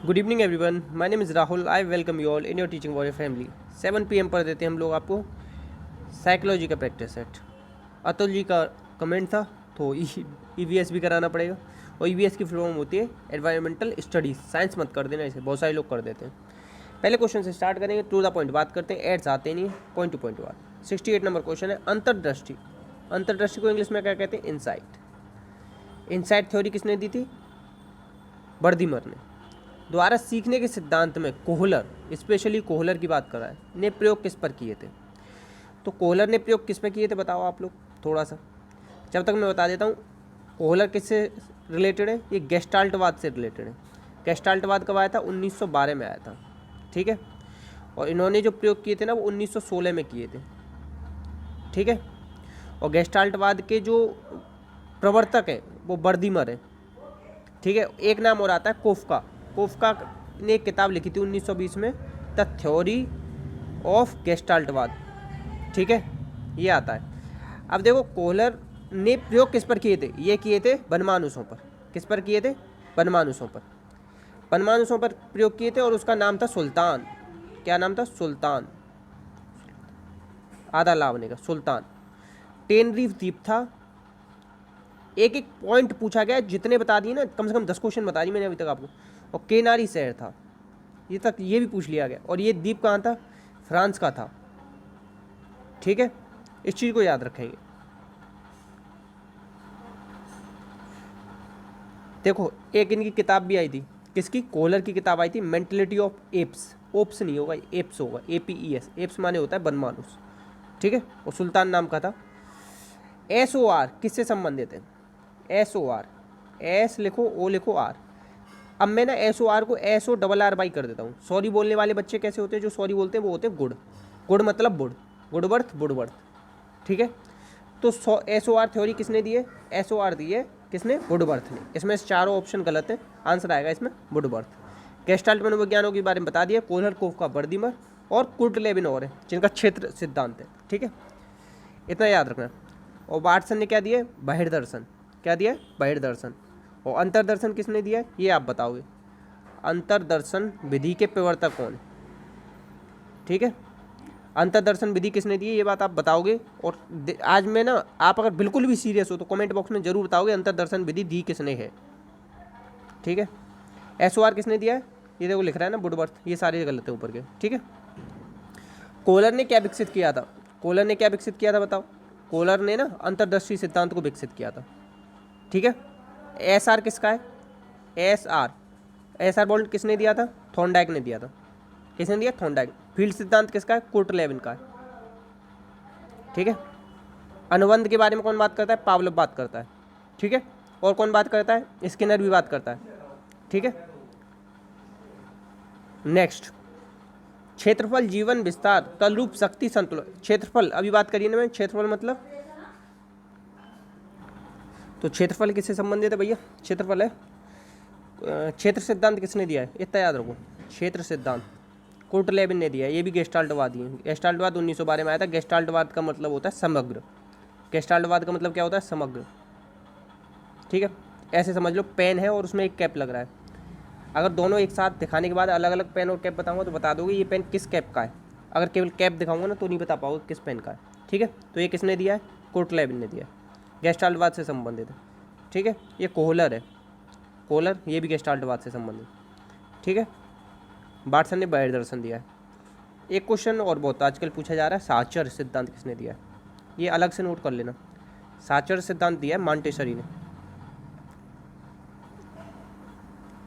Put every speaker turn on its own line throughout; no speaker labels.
Good evening everyone, my name is Rahul. I welcome you all in your teaching warrior family. 7 PM पर देते हैं हम लोग आपको साइकोलॉजी का प्रैक्टिस सेट। अतुल जी का कमेंट था तो EVS भी कराना पड़ेगा। और EVS की फुल फॉर्म होती है एनवायरमेंटल स्टडीज़। साइंस मत कर देना इसे, बहुत सारे लोग कर देते हैं। पहले क्वेश्चन से स्टार्ट करेंगे, टू द पॉइंट बात करते हैं, एड्स आते नहीं, पॉइंट टू पॉइंट बात। 68 नंबर क्वेश्चन है, अंतर्दृष्टि। अंतर्दृष्टि को इंग्लिश में क्या कहते हैं? इंसाइट। इंसाइट थ्योरी किसने दी थी? बर्दिमर ने। द्वारा सीखने के सिद्धांत में कोहलर, स्पेशली कोहलर की बात कर रहा है, ने प्रयोग किस पर किए थे? तो कोहलर ने प्रयोग किस पर किए थे बताओ आप लोग थोड़ा सा। जब तक मैं बता देता हूँ कोहलर किससे रिलेटेड है। ये गेस्टाल्टवाद से रिलेटेड है। गेस्टाल्टवाद कब आया था? 1912 में आया था, ठीक है। और इन्होंने जो प्रयोग किए थे ना वो 1916 में किए थे, ठीक है। और गेस्टाल्टवाद के जो प्रवर्तक हैं वो बर्दिमर है, ठीक है। एक नाम और आता है कोफका। कोफका ने एक किताब लिखी थी 1920 में, द थ्योरी ऑफ गेस्टाल्टवाद, ठीक है, ये आता है। अब देखो कोहलर ने प्रयोग किस पर किए थे? ये किए थे वनमानुषों पर। किस पर किए थे? वनमानुषों पर। वनमानुषों पर प्रयोग किए थे और उसका नाम था सुल्तान। क्या नाम था? सुल्तान। आधा लावने का सुल्तान। टेनरीफ द्वीप था। एक एक पॉइंट पूछा गया, जितने बता दिए ना, कम से कम 10 क्वेश्चन बता दिए मैंने अभी तक आपको। और केनारी शहर था, ये तक ये भी पूछ लिया गया। और ये द्वीप कहाँ था? फ्रांस का था, ठीक है। इस चीज़ को याद रखेंगे। देखो एक इनकी किताब भी आई थी, किसकी? कोहलर की किताब आई थी, मेंटलिटी ऑफ एप्स। ओप्स नहीं होगा, एप्स होगा, APES। एप्स माने होता है बनमानुस, ठीक है। और सुल्तान नाम का था। SOR किससे संबंधित है? SOR, एस लिखो, ओ लिखो, आर। अब मैं ना SOR को SORR कर देता हूँ। सॉरी बोलने वाले बच्चे कैसे होते हैं? जो सॉरी बोलते हैं वो होते हैं गुड। गुड मतलब बुड, गुडवर्थ, बुडवर्थ, ठीक है। तो SOR थ्योरी किसने दी है? SOR दी है किसने? वुडवर्थ ने। इसमें से चारों ऑप्शन गलत है, आंसर आएगा इसमें वुडवर्थ। गेस्टाल्ट मनोविज्ञानों के बारे में बता दिया, कोहलर, कोफका, बर्दिमर और कुर्ट लेविन और है, जिनका क्षेत्र सिद्धांत है, ठीक है। इतना याद रखना। और वाटसन ने क्या दिया? बहिर्दर्शन। क्या दिया? बहिर्दर्शन। और अंतर्दर्शन किसने दिया? ये आप बताओगे। अंतर्दर्शन विधि के प्रवर्तक कौन है? ठीक है, अंतर्दर्शन विधि किसने दी है ये बात आप बताओगे। और आज मैं ना, आप अगर बिल्कुल भी सीरियस हो तो कमेंट बॉक्स में जरूर बताओगे अंतर्दर्शन विधि दी किसने है, ठीक है। SOR किसने दिया है? ये देखो लिख रहा है ना वुडवर्थ, ये सारे गलत है ऊपर के, ठीक है। कोहलर ने क्या विकसित किया था? कोहलर ने क्या विकसित किया था बताओ? कोहलर ने ना अंतर्दृष्टि सिद्धांत को विकसित किया था, ठीक है। SR किसका है? SR बोल्ट किसने दिया था? थॉर्नडाइक ने दिया था। किसने दिया? थॉर्नडाइक। फील्ड सिद्धांत किसका है? कुर्ट लेविन का है, ठीक है। अनुबंध के बारे में कौन बात करता है? पावलोव बात करता है, ठीक है। और कौन बात करता है? स्किनर भी बात करता है, ठीक है। नेक्स्ट, क्षेत्रफल, जीवन विस्तार, तल रूप, शक्ति, संतुलन। क्षेत्रफल अभी बात करिए ना मैं, क्षेत्रफल मतलब, तो क्षेत्रफल किससे संबंधित है भैया? क्षेत्रफल है। क्षेत्र सिद्धांत किसने दिया है? इतना याद रखो, क्षेत्र सिद्धांत कुर्ट लेविन ने दिया है। ये भी गेस्टाल्टवाद ही है। गेस्टाल्टवाद 1912 में आया था। गेस्टाल्टवाद का मतलब होता है समग्र। गेस्टाल्टवाद का मतलब क्या होता है? समग्र, ठीक है। ऐसे समझ लो, पेन है और उसमें एक कैप लग रहा है। अगर दोनों एक साथ दिखाने के बाद अलग अलग पेन और कैप बताऊंगा तो बता दोगे ये पेन किस कैप का है। अगर केवल कैप दिखाऊंगा ना तो नहीं बता पाओगे किस पेन का है, ठीक है। तो ये किसने दिया है? कुर्ट लेविन ने दिया है। गेस्टाल्टवाद से संबंधित है, ठीक है। ये कोहलर है, कोहलर, ये भी गेस्टाल्टवाद से संबंधित, ठीक है। बाटसन ने बहिर्दर्शन दिया है। एक क्वेश्चन और बहुत आजकल पूछा जा रहा है, साचर सिद्धांत किसने दिया है? ये अलग से नोट कर लेना। साचर सिद्धांत दिया है मॉन्टेसरी ने।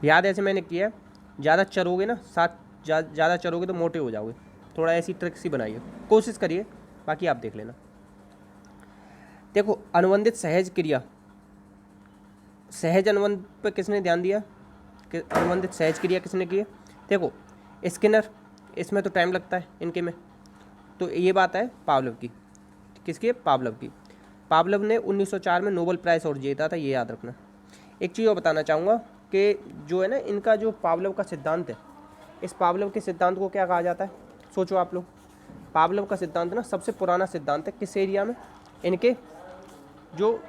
याद ऐसे मैंने किया है, ज़्यादा चरोगे ना, ज़्यादा चरोगे तो मोटे हो जाओगे। थोड़ा ऐसी ट्रिक सी बनाइए, कोशिश करिए, बाकी आप देख लेना। देखो अनुबंधित सहज क्रिया, सहज अनुबंध पर किसने ध्यान दिया कि अनुबंधित सहज क्रिया किसने की है? देखो स्किनर, इसमें तो टाइम लगता है इनके में, तो ये बात है पावलोव की। किसकी है? पावलोव की। पावलोव ने 1904 में नोबेल प्राइज़ और जीता था, ये याद रखना। एक चीज़ और बताना चाहूँगा कि जो है ना इनका जो पावलोव का सिद्धांत है, इस पावलोव के सिद्धांत को क्या कहा जाता है? सोचो आप लोग। पावलोव का सिद्धांत ना सबसे पुराना सिद्धांत है। किस एरिया में? इनके जो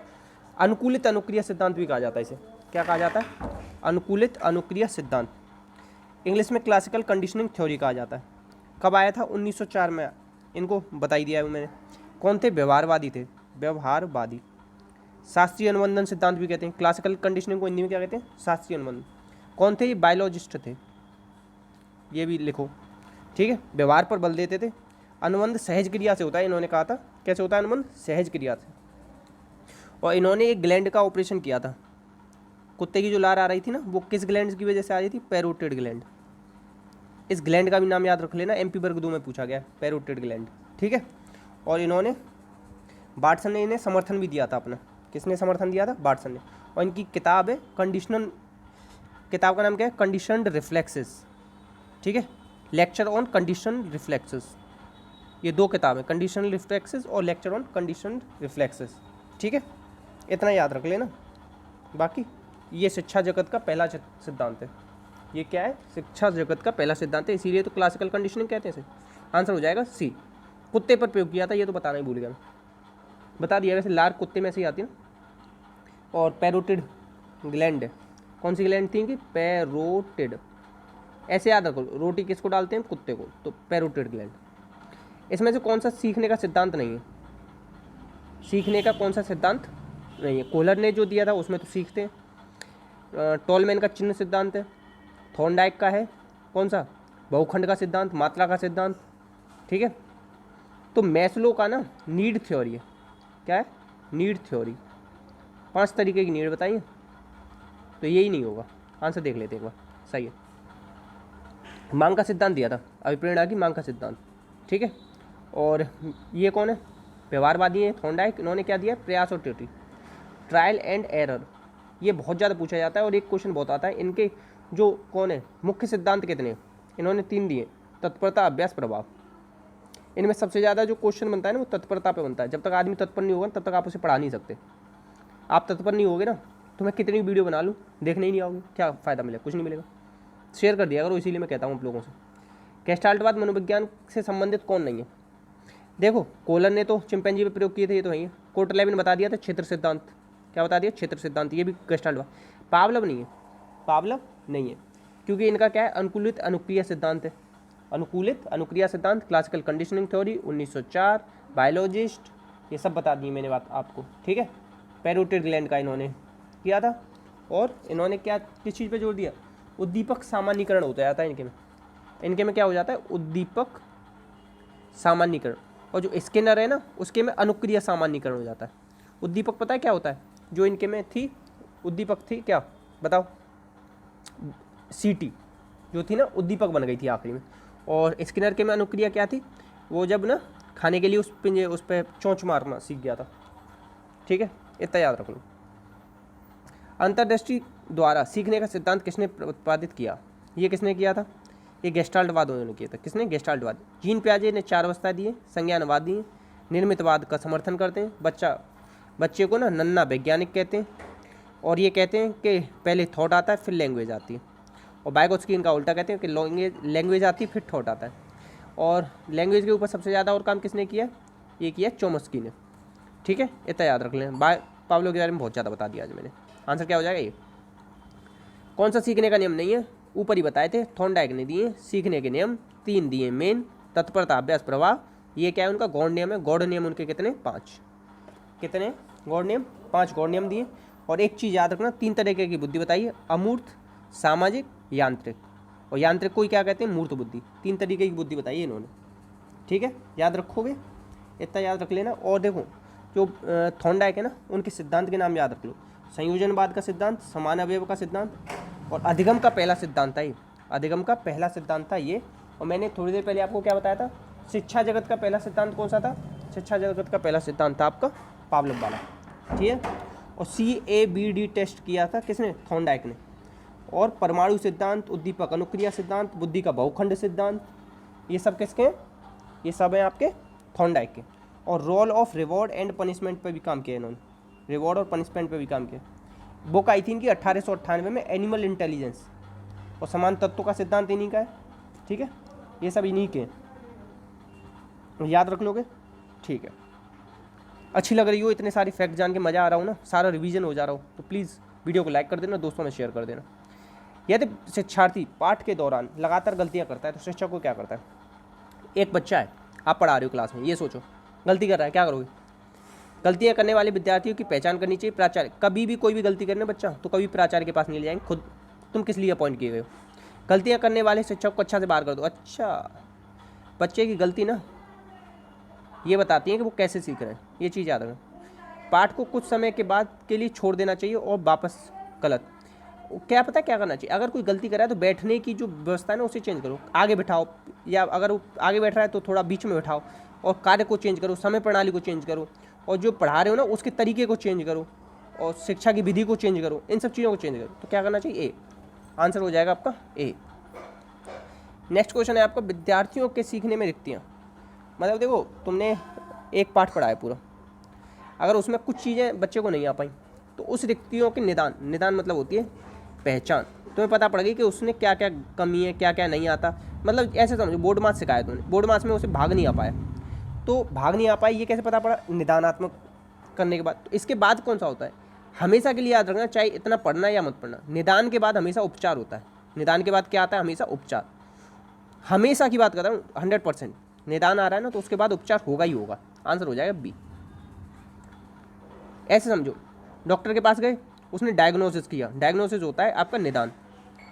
अनुकूलित अनुक्रिया सिद्धांत भी कहा जाता है इसे। क्या कहा जाता है? अनुकूलित अनुक्रिया सिद्धांत। इंग्लिश में क्लासिकल कंडीशनिंग थ्योरी कहा जाता है। कब आया था? 1904 में। इनको बता ही दिया है मैंने। कौन थे? व्यवहारवादी थे, व्यवहारवादी। शास्त्रीय अनुबंधन सिद्धांत भी कहते हैं। क्लासिकल कंडीशनिंग को हिंदी में क्या कहते हैं? शास्त्रीय अनुबंधन। कौन थे? ये बायोलॉजिस्ट थे, ये भी लिखो, ठीक है। व्यवहार पर बल देते थे। अनुबंध सहज क्रिया से होता है, इन्होंने कहा था। कैसे होता है अनुबंध? सहज क्रिया से। और इन्होंने एक ग्लैंड का ऑपरेशन किया था। कुत्ते की जो लार आ रही थी ना, वो किस ग्लैंड की वजह से आ रही थी? Parotid gland. इस ग्लैंड का भी नाम याद रख लेना, MP वर्ग 2 में पूछा गया, पैरोटिड ग्लैंड, ठीक है। और इन्होंने, बाटसन ने इन्हें समर्थन भी दिया था अपना। किसने समर्थन दिया था? बाटसन ने। और इनकी किताब है कंडीशनल, किताब का नाम क्या है? कंडीशनड रिफ्लेक्सेस, ठीक है। लेक्चर ऑन कंडीशनड रिफ्लेक्सेस, ये 2 किताब है, कंडीशनल रिफ्लेक्सेस और लेक्चर ऑन कंडीशनड रिफ्लेक्सेस, ठीक है। इतना याद रख लेना। बाकी ये शिक्षा जगत का पहला सिद्धांत है। ये क्या है? शिक्षा जगत का पहला सिद्धांत है, इसीलिए तो क्लासिकल कंडीशनिंग कहते हैं इसे। आंसर हो जाएगा सी। कुत्ते पर प्रयोग किया था, ये तो बताना ही भूल गया मैं, बता दिया। वैसे लार कुत्ते में से ही आती है ना। और पैरोटिड ग्लैंड, कौन सी ग्लैंड थी इनकी? पैरोटिड। ऐसे याद रखो, रोटी किसको डालते हैं? कुत्ते को, तो पैरोटिड ग्लैंड। इसमें से कौन सा सीखने का सिद्धांत नहीं है? सीखने का कौन सा सिद्धांत नहीं है? कोहलर ने जो दिया था उसमें तो सीखते हैं। टॉलमैन का चिन्ह सिद्धांत है। थॉर्नडाइक का है कौन सा? बहुखंड का सिद्धांत, मात्रा का सिद्धांत, ठीक है। तो मैस्लो का ना नीड थ्योरी है। क्या है? Need theory. 5 तरीके की नीड बताइए, तो यही नहीं होगा। आंसर देख लेते एक बार, सही है। मांग का सिद्धांत दिया था, अभिप्रेरणा की मांग का सिद्धांत, ठीक है। और ये कौन है? व्यवहारवादी है, थॉर्नडाइक। इन्होंने क्या दिया? प्रयास और त्रुटि, ट्रायल एंड एरर। ये बहुत ज़्यादा पूछा जाता है और एक क्वेश्चन बहुत आता है। इनके जो कौन है मुख्य सिद्धांत कितने? इन्होंने 3 दिए, तत्परता, अभ्यास, प्रभाव। इनमें सबसे ज़्यादा जो क्वेश्चन बनता है ना, वो तत्परता पे बनता है। जब तक आदमी तत्पर नहीं होगा तब तक आप उसे पढ़ा नहीं सकते। आप तत्पर नहीं होगे ना, तो मैं कितनी वीडियो बना लूँ, देखने ही नहीं आओगे, क्या फ़ायदा मिलेगा? कुछ नहीं मिलेगा। शेयर कर दिया करो, इसीलिए मैं कहता हूँ आप लोगों से। गेस्टाल्टवाद मनोविज्ञान से संबंधित कौन नहीं है? देखो, कोहलर ने तो चिंपैंजी पे प्रयोग किए थे, ये तो है। कोटलेव ने बता दिया था क्षेत्र सिद्धांत। क्या बता दिया? क्षेत्र सिद्धांत, ये भी गेस्टाल्टवाद। पावलव नहीं है, पावलव नहीं है, क्योंकि इनका क्या है? अनुकूलित अनुक्रिया सिद्धांत है। अनुकूलित अनुक्रिया सिद्धांत, क्लासिकल कंडीशनिंग थ्योरी 1904, बायोलॉजिस्ट, ये सब बता दी मैंने बात आपको, ठीक है। पैरोटिड ग्लैंड का इन्होंने किया था। और इन्होंने क्या, किस चीज़ पे जोर दिया? उद्दीपक सामान्यीकरण होता जाता है इनके में। इनके में क्या हो जाता है? उद्दीपक सामान्यीकरण। और जो स्किनर है ना, उसके में अनुक्रिया सामान्यीकरण हो जाता है। उद्दीपक पता है क्या होता है? जो इनके में थी उद्दीपक थी, क्या बताओ? सीटी जो थी ना, उद्दीपक बन गई थी आखिरी में। और स्किनर के में अनुक्रिया क्या थी? वो जब ना खाने के लिए उस पर चोंच मारना सीख गया था, ठीक है। इतना याद रख लो। अंतर्दृष्टि द्वारा सीखने का सिद्धांत किसने प्रतिपादित किया? ये किसने किया था? ये गेस्टाल्टवाद उन्होंने किया था। किसने? गेस्टाल्टवाद। जीन पियाजे ने 4 अवस्थाएं दी हैं, संज्ञानवाद दिए, निर्मितवाद का समर्थन करते हैं। बच्चे को ना नन्ना वैज्ञानिक कहते हैं। और ये कहते हैं कि पहले थॉट आता है फिर लैंग्वेज आती है। और बाइगोत्स्की इनका उल्टा कहते हैं कि लैंग्वेज आती है फिर थॉट आता है। और लैंग्वेज के ऊपर सबसे ज़्यादा और काम किसने किया? ये किया चोम्स्की ने, ठीक है। इतना याद रख लें। पावलोव के बारे में बहुत ज़्यादा बता दिया आज मैंने। आंसर क्या हो जाएगा? ये कौन सा सीखने का नियम नहीं है? ऊपर ही बताए थे, थॉर्नडाइक ने दिए सीखने के नियम 3 दिए मेन, तत्परता, अभ्यास, प्रभाव। ये क्या है? उनका गौड़ नियम है। गौड़ नियम उनके कितने? 5। कितने गौड़ नियम? 5 गौड़ नियम दिए। और एक चीज़ याद रखना, 3 तरीके की बुद्धि बताइए, अमूर्त, सामाजिक, यांत्रिक। और यांत्रिक को ही क्या कहते हैं? मूर्त बुद्धि। 3 तरीके की बुद्धि बताइए इन्होंने, ठीक है। याद रखोगे? इतना याद रख लेना। और देखो, जो थॉर्नडाइक है ना, उनके सिद्धांत के नाम याद रख लो। संयोजनवाद का सिद्धांत, समान अवयव का सिद्धांत, और अधिगम का पहला सिद्धांत था ये। अधिगम का पहला सिद्धांत था ये। और मैंने थोड़ी देर पहले आपको क्या बताया था? शिक्षा जगत का पहला सिद्धांत कौन सा था? शिक्षा जगत का पहला सिद्धांत था आपका पावलोव वाला, ठीक है। और CABD टेस्ट किया था किसने? थॉर्नडाइक ने। और परमाणु सिद्धांत, उद्दीपक अनुक्रिया सिद्धांत, बुद्धि का बहुखंड सिद्धांत, ये सब किसके हैं? ये सब हैं आपके थॉर्नडाइक के। और role of reward and punishment पर भी काम किया इन्होंने। रिवॉर्ड और पनिशमेंट पर भी काम किया। बुक आई थी इनकी 1898 में, एनिमल इंटेलिजेंस। और समान तत्वों का सिद्धांत इन्हीं का है, ठीक है। ये सब इन्हीं के हैं, याद रख लोगे, ठीक है। अच्छी लग रही हो, इतने सारे फैक्ट जान के मज़ा आ रहा हो ना, सारा रिवीजन हो जा रहा हो, तो प्लीज़ वीडियो को लाइक कर देना, दोस्तों में शेयर कर देना। यदि शिक्षार्थी पाठ के दौरान लगातार गलतियां करता है तो शिक्षक को क्या करता है? एक बच्चा है, आप पढ़ा रहे हो क्लास में, ये सोचो गलती कर रहा है, क्या करोगे? गलतियां करने वाले विद्यार्थियों की पहचान करनी चाहिए। प्राचार्य, कभी भी कोई भी गलती करने बच्चा तो कभी प्राचार्य के पास नहीं ले जाएंगे, खुद तुम किस लिए अपॉइंट किए गए हो। गलतियां करने वाले शिक्षक को अच्छा से बाहर कर दो। अच्छा, बच्चे की गलती ना ये बताती है कि वो कैसे सीख रहे हैं, ये चीज़ याद रखें। पाठ को कुछ समय के बाद के लिए छोड़ देना चाहिए और वापस गलत। क्या पता क्या करना चाहिए, अगर कोई गलती करे तो बैठने की जो व्यवस्था है ना उसे चेंज करो, आगे बैठाओ, या अगर वो आगे बैठ रहा है तो थोड़ा बीच में बैठाओ, और कार्य को चेंज करो, समय प्रणाली को चेंज करो, और जो पढ़ा रहे हो ना उसके तरीके को चेंज करो, और शिक्षा की विधि को चेंज करो, इन सब चीज़ों को चेंज करो। तो क्या करना चाहिए? ए। आंसर हो जाएगा आपका ए। नेक्स्ट क्वेश्चन है आपका, विद्यार्थियों के सीखने में रिक्तियाँ। मतलब देखो, तुमने एक पाठ पढ़ा है पूरा, अगर उसमें कुछ चीज़ें बच्चे को नहीं आ पाई तो उस रिक्तियों के निदान मतलब होती है पहचान। तुम्हें पता पड़ गई कि उसने क्या क्या कमी है, क्या क्या नहीं आता। मतलब ऐसे समझो, बोर्ड मार्क्स सिखाया तुमने, बोर्ड मार्क्स में उसे भाग नहीं आ पाया, तो भाग नहीं आ पाई ये कैसे पता पड़ा? निदानात्मक करने के बाद। तो इसके बाद कौन सा होता है? हमेशा के लिए याद रखना, चाहे इतना पढ़ना या मत पढ़ना, निदान के बाद हमेशा उपचार होता है। निदान के बाद क्या आता है? हमेशा उपचार। हमेशा की बात कर रहा हूँ, 100%। निदान आ रहा है ना तो उसके बाद उपचार होगा ही होगा। आंसर हो जाएगा बी। ऐसे समझो, डॉक्टर के पास गए, उसने डायग्नोसिस किया, डायग्नोसिस होता है आपका निदान,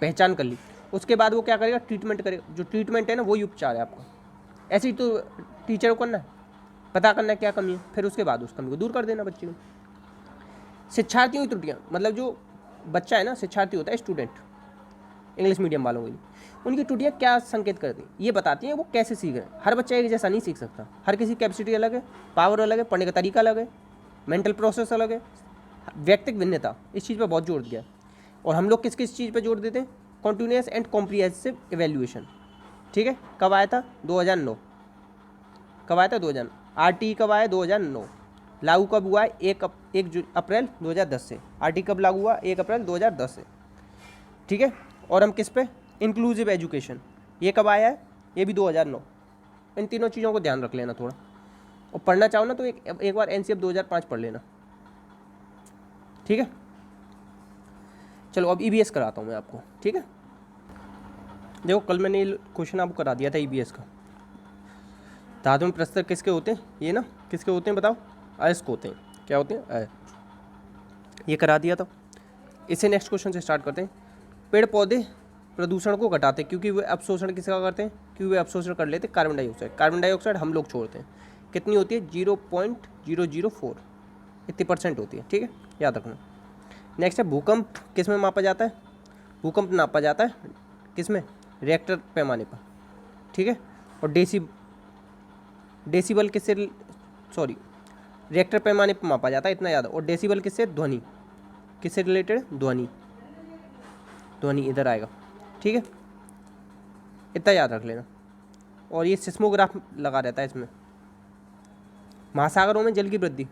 पहचान कर ली, उसके बाद वो क्या करेगा? ट्रीटमेंट करेगा। जो ट्रीटमेंट है ना वही उपचार है आपका। ऐसे ही तो टीचर को करना है, पता करना है क्या कमी है, फिर उसके बाद उस कमी को दूर कर देना बच्चे को। शिक्षार्थियों की त्रुटियाँ, मतलब जो बच्चा है ना, शिक्षार्थी होता है स्टूडेंट, इंग्लिश मीडियम वालों के लिए, उनकी त्रुटियाँ क्या संकेत करती हैं? ये बताती हैं वो कैसे सीख रहे हैं। हर बच्चा एक जैसा नहीं सीख सकता, हर किसी की कैपेसिटी अलग है, पावर अलग है, पढ़ने का तरीका अलग है, मेंटल प्रोसेस अलग है, व्यक्तिगत भिन्नता, इस चीज़ पर बहुत जोर दिया है। और हम लोग किस किस चीज़ पर जोर देते हैं? Continuous and comprehensive evaluation. ठीक है, कब आया था? 2009। कब आया था? 2000। RT कब आया? 2009। लागू कब हुआ है? 1 अप्रैल 2010 से। RT कब लागू हुआ? 1 अप्रैल 2010 से। ठीक है, और हम किस पे? इंक्लूसिव एजुकेशन, ये कब आया है? ये भी 2009। इन तीनों चीज़ों को ध्यान रख लेना थोड़ा, और पढ़ना चाहो ना तो एक बार NCF 2005 पढ़ लेना। ठीक है, चलो अब EVS कराता हूँ मैं आपको। ठीक है, देखो कल मैंने ये क्वेश्चन आपको करा दिया था EVS का। धातु में प्रस्तर किसके होते हैं? ये ना किसके होते हैं बताओ? अयस्क होते हैं। क्या होते हैं? ये करा दिया था। इसे नेक्स्ट क्वेश्चन से स्टार्ट करते हैं। पेड़ पौधे प्रदूषण को घटाते हैं क्योंकि वे अपशोषण किसका करते हैं? क्योंकि वे अपशोषण कर लेते हैं कार्बन डाइऑक्साइड। कार्बन डाइऑक्साइड हम लोग छोड़ते हैं। कितनी होती है? 0.004 इतनी % होती है। ठीक है, याद रखना। नेक्स्ट है, भूकंप किस में मापा जाता है? भूकंप नापा जाता है किस में? रिएक्टर पैमाने पर। ठीक है, और डेसिबल किससे, रिएक्टर पैमाने पर मापा जाता है, इतना याद। और डेसिबल किससे? ध्वनि। किससे रिलेटेड? ध्वनि इधर आएगा। ठीक है, इतना याद रख लेना। और ये सिस्मोग्राफ लगा रहता है इसमें। महासागरों में जल की वृद्धि,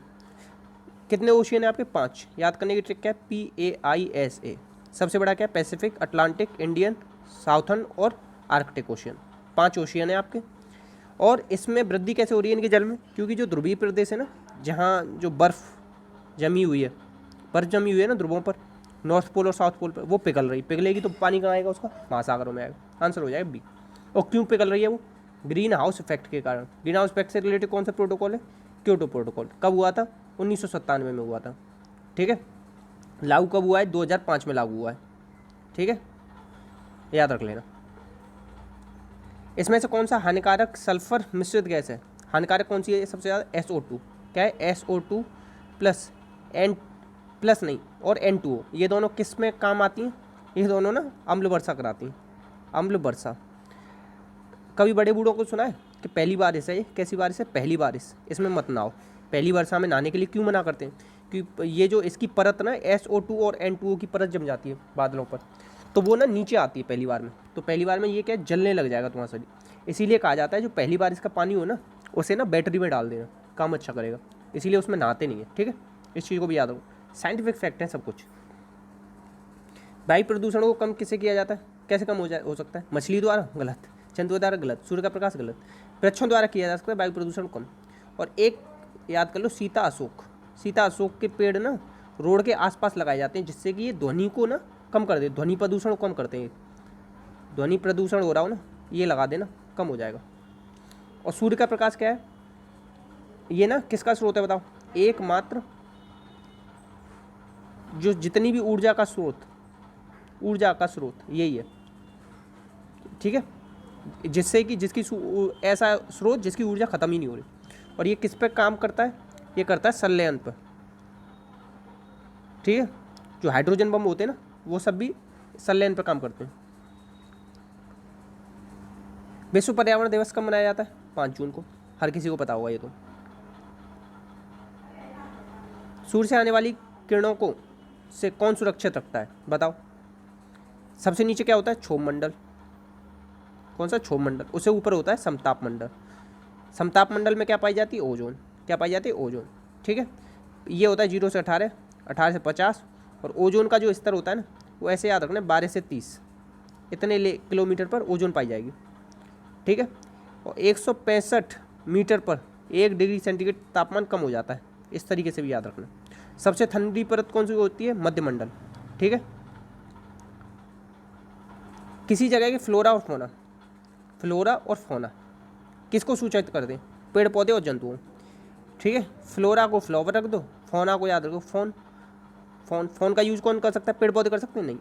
कितने ओशियन है आपके? 5। याद करने की ट्रिक क्या है? PAISA। सबसे बड़ा क्या है? पैसिफिक, अटलांटिक, इंडियन, साउथर्न और आर्कटिक ओशियन। 5 ओशियन है आपके। और इसमें वृद्धि कैसे हो रही है इनके जल में? क्योंकि जो ध्रुवीय प्रदेश है ना, जहाँ जो बर्फ़ जमी हुई है ना ध्रुवों पर, नॉर्थ पोल और साउथ पोल पर, वो पिघलेगी तो पानी कहाँ आएगा उसका? महासागरों में आएगा। आंसर हो जाएगा बी। और क्यों पिघल रही है वो? ग्रीन हाउस इफेक्ट के कारण। ग्रीन हाउस इफेक्ट से रिलेटेड कौन सा प्रोटोकॉल है? Kyoto protocol. कब हुआ था? 1997 में हुआ था। ठीक है, लागू कब हुआ है? 2005 में लागू हुआ है। ठीक है, याद रख लेना। इसमें से कौन सा हानिकारक सल्फर मिश्रित गैस है? हानिकारक कौन सी है सबसे ज़्यादा? SO2। क्या है? SO2 प्लस और N2O। ये दोनों किस में काम आती हैं? ये दोनों ना अम्ल वर्षा कराती हैं। अम्ल वर्षा। कभी बड़े बूढ़ों को सुना है कि पहली बारिश है? ये कैसी बारिश है? पहली बारिश, इसमें मत नहाओ। पहली वर्षा में नहाने के लिए क्यों मना करते हैं? क्योंकि ये जो इसकी परत ना SO2 और N2O की परत जम जाती है बादलों पर, तो वो ना नीचे आती है पहली बार में। तो पहली बार में ये क्या, जलने लग जाएगा तुम्हारा शरीर। इसीलिए कहा जाता है जो पहली बारिश का पानी हो ना, उसे ना बैटरी में डाल देना, काम अच्छा करेगा। इसीलिए उसमें नहाते नहीं है। ठीक है, इस चीज़ को भी याद रखो, साइंटिफिक फैक्ट है सब कुछ। वायु प्रदूषण को कम किससे किया जाता है? कैसे कम हो सकता है? मछली द्वारा? गलत। जंतुओं द्वारा? गलत। सूर्य का प्रकाश? गलत। वृक्षों द्वारा किया जा सकता है वायु प्रदूषण कम। और एक याद कर लो, सीता अशोक के पेड़ ना रोड के आसपास लगाए जाते हैं, जिससे कि ये ध्वनि को ना कम कर दे, ध्वनि प्रदूषण को कम करते हैं। ध्वनि प्रदूषण हो रहा हो ना, ये लगा देना, कम हो जाएगा। और सूर्य का प्रकाश क्या है, ये ना किसका स्रोत है बताओ, एकमात्र जो जितनी भी ऊर्जा का स्रोत यही है, ठीक है, जिससे कि ऐसा स्रोत जिसकी ऊर्जा खत्म ही नहीं हो रही। और ये किस पे काम करता है, ये करता है संलयन पर, ठीक है। जो हाइड्रोजन बम होते हैं ना, वो सब भी संलयन पर काम करते हैं। विश्व पर्यावरण दिवस कब मनाया जाता है, 5 जून को, हर किसी को पता होगा ये तो। सूर्य से आने वाली किरणों को से कौन सुरक्षित रखता है बताओ। सबसे नीचे क्या होता है, क्षोभ मंडल। कौन सा, क्षोभ मंडल। उससे ऊपर होता है समताप मंडल। समताप मंडल में क्या पाई जाती है, ओजोन। क्या पाई जाती है, ओजोन, ठीक है। ये होता है 0 से 18, 18 से 50। और ओजोन का जो स्तर होता है ना, वो ऐसे याद रखना, 12 से 30 इतने किलोमीटर पर ओजोन पाई जाएगी, ठीक है। और 165 मीटर पर 1 डिग्री सेंटीग्रेड तापमान कम हो जाता है, इस तरीके से भी याद रखना। सबसे ठंडी परत कौन सी होती है, मध्य मंडल, ठीक है। किसी जगह के फ्लोरा और फौना किसको सूचित करते हैं, पेड़ पौधे और जंतुओं, ठीक है। फ्लोरा को फ्लावर रख दो, फौना को याद रखो फोन। फोन का यूज कौन कर सकता है, पेड़ पौधे कर सकते हैं, नहीं,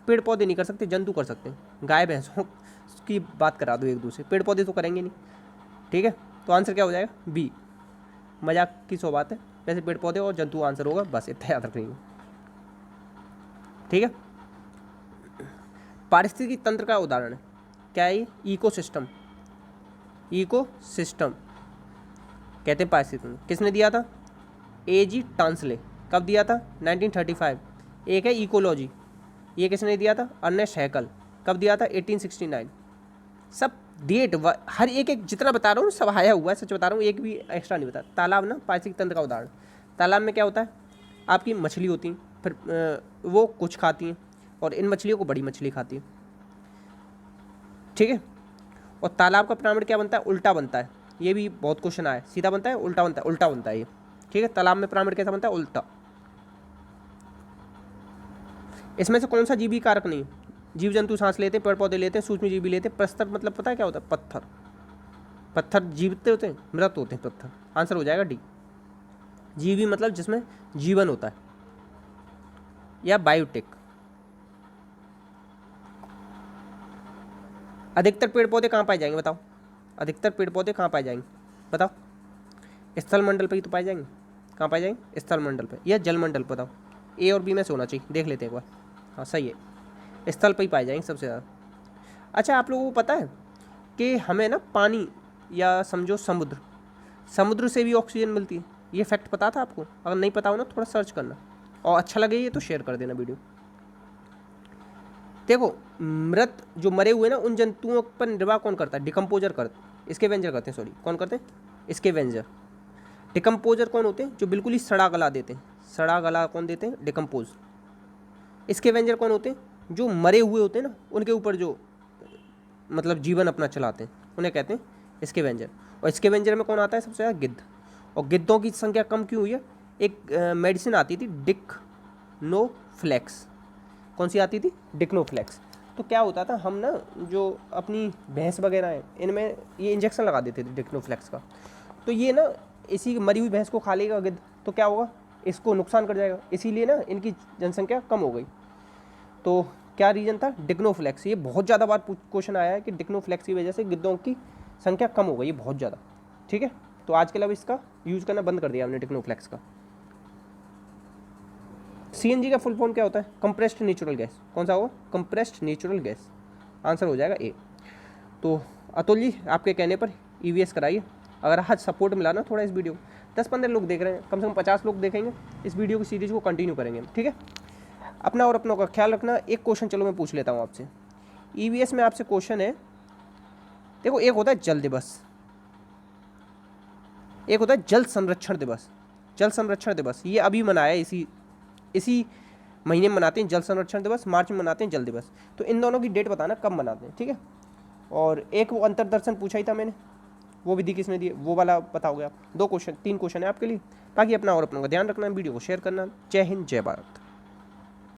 पेड़ पौधे नहीं कर सकते, जंतु कर सकते हैं। गाय भैंसों की बात करा दो एक दूसरे, पेड़ पौधे तो करेंगे नहीं, ठीक है। तो आंसर क्या हो जाएगा, बी। मजाक की सो बात है, वैसे पेड़ पौधे और जंतु आंसर होगा, बस इतना याद रखेंगे, ठीक है। पारिस्थितिकी तंत्र का उदाहरण है क्या है, ये इकोसिस्टम कहते हैं पारिस्थितिकी। किसने दिया था, A.G. टांसले। कब दिया था, 1935। एक है इकोलॉजी, ये किसने दिया था, अर्नेस्ट हैकल। कब दिया था, 1869। सब डेट हर एक जितना बता रहा हूँ सब आया हुआ है, सच बता रहा हूँ, एक भी एक्स्ट्रा नहीं बता। तालाब ना, पारिस्थितिकी तंत्र का उदाहरण। तालाब में क्या होता है, आपकी मछली होती हैं, फिर वो कुछ खाती हैं, और इन मछलियों को बड़ी मछली खाती है, ठीक है। और तालाब का पिरामिड क्या बनता है, उल्टा बनता है। ये भी बहुत क्वेश्चन आया, सीधा बनता है, उल्टा बनता है ये, ठीक है। तालाब में पिरामिड कैसा बनता है, उल्टा। इसमें से कौन सा जीवी कारक नहीं, जीव जंतु सांस लेते हैं, पेड़ पौधे लेते हैं, सूक्ष्म जीव भी लेते हैं। प्रस्तर मतलब पता है क्या होता है, पत्थर जीवित होते हैं, मृत होते हैं पत्थर। आंसर हो जाएगा डी। जीवी मतलब जिसमें जीवन होता है, या बायोटेक। अधिकतर पेड़ पौधे कहाँ पाए जाएंगे बताओ, अधिकतर पेड़ पौधे कहाँ पाए जाएंगे बताओ। स्थल मंडल पे ही तो पाए जाएंगे। कहाँ पाए जाएंगे, स्थल मंडल पे या जल मंडल, बताओ। ए और बी में से होना चाहिए, देख लेते हैं एक बार। हाँ सही है, स्थल पे ही पाए जाएंगे सबसे ज़्यादा। अच्छा, आप लोगों को पता है कि हमें ना पानी या समझो समुद्र से भी ऑक्सीजन मिलती है, ये फैक्ट पता था आपको? अगर नहीं पता हो ना, थोड़ा सर्च करना, और अच्छा लगे ये तो शेयर कर देना वीडियो। देखो, मृत जो मरे हुए ना, उन जंतुओं पर निर्वाह कौन करता है, डिकम्पोजर करते, स्कैवेंजर करते हैं, सॉरी, कौन करते हैं, स्कैवेंजर। डिकम्पोजर कौन होते हैं, जो बिल्कुल ही सड़ा गला देते हैं, सड़ा गला कौन देते हैं, डिकम्पोज। स्कैवेंजर कौन होते हैं, जो मरे हुए होते हैं ना, उनके ऊपर जो मतलब जीवन अपना चलाते हैं, उन्हें कहते हैं स्कैवेंजर। और स्कैवेंजर में कौन आता है सबसे ज़्यादा, गिद्ध। और गिद्धों की संख्या कम क्यों हुई है, एक मेडिसिन आती थी डिक्नोफ्लेक्स। कौन सी आती थी, डिक्नोफ्लेक्स। तो क्या होता था, हम ना जो अपनी भैंस वगैरह हैं, इनमें ये इंजेक्शन लगा देते थे डिक्नोफ्लेक्स का। तो ये ना इसी मरी हुई भैंस को खा लेगा गिद्ध, तो क्या होगा, इसको नुकसान कर जाएगा, इसीलिए ना इनकी जनसंख्या कम हो गई। तो क्या रीज़न था, डिक्नोफ्लेक्स। ये बहुत ज़्यादा बार क्वेश्चन आया है कि डिक्नोफ्लेक्स की वजह से गिद्धों की संख्या कम हो गई है बहुत ज़्यादा, ठीक है। तो आज के लिए इसका यूज़ करना बंद कर दिया हमने डिक्नोफ्लेक्स का। CNG का फुल फॉर्म क्या होता है, कंप्रेस्ड नेचुरल गैस। कौन सा होगा, कंप्रेस्ड नेचुरल गैस। आंसर हो जाएगा ए। तो अतुल जी, आपके कहने पर EVS कराइए। अगर आज सपोर्ट मिला ना थोड़ा इस वीडियो, 10-15 लोग देख रहे हैं, कम से कम 50 लोग देखेंगे, इस वीडियो की सीरीज को कंटिन्यू करेंगे, ठीक है। अपना और अपनों का ख्याल रखना। एक क्वेश्चन चलो मैं पूछ लेता हूँ आपसे, EVS में आपसे क्वेश्चन है, देखो, एक होता है जल दिवस, एक होता है जल संरक्षण दिवस। जल संरक्षण दिवस ये अभी मनाया है, इसी महीने में मनाते हैं जल संरक्षण दिवस, मार्च में मनाते हैं जल दिवस। तो इन दोनों की डेट बताना कब मनाते हैं, ठीक है। और एक वो अंतर्दर्शन पूछा ही था मैंने, वो विधि किसने दी, वो वाला बताओगे आप। 2 क्वेश्चन 3 क्वेश्चन है आपके लिए। बाकी अपना और अपनों का ध्यान रखना, वीडियो को शेयर करना। जय हिंद, जय भारत।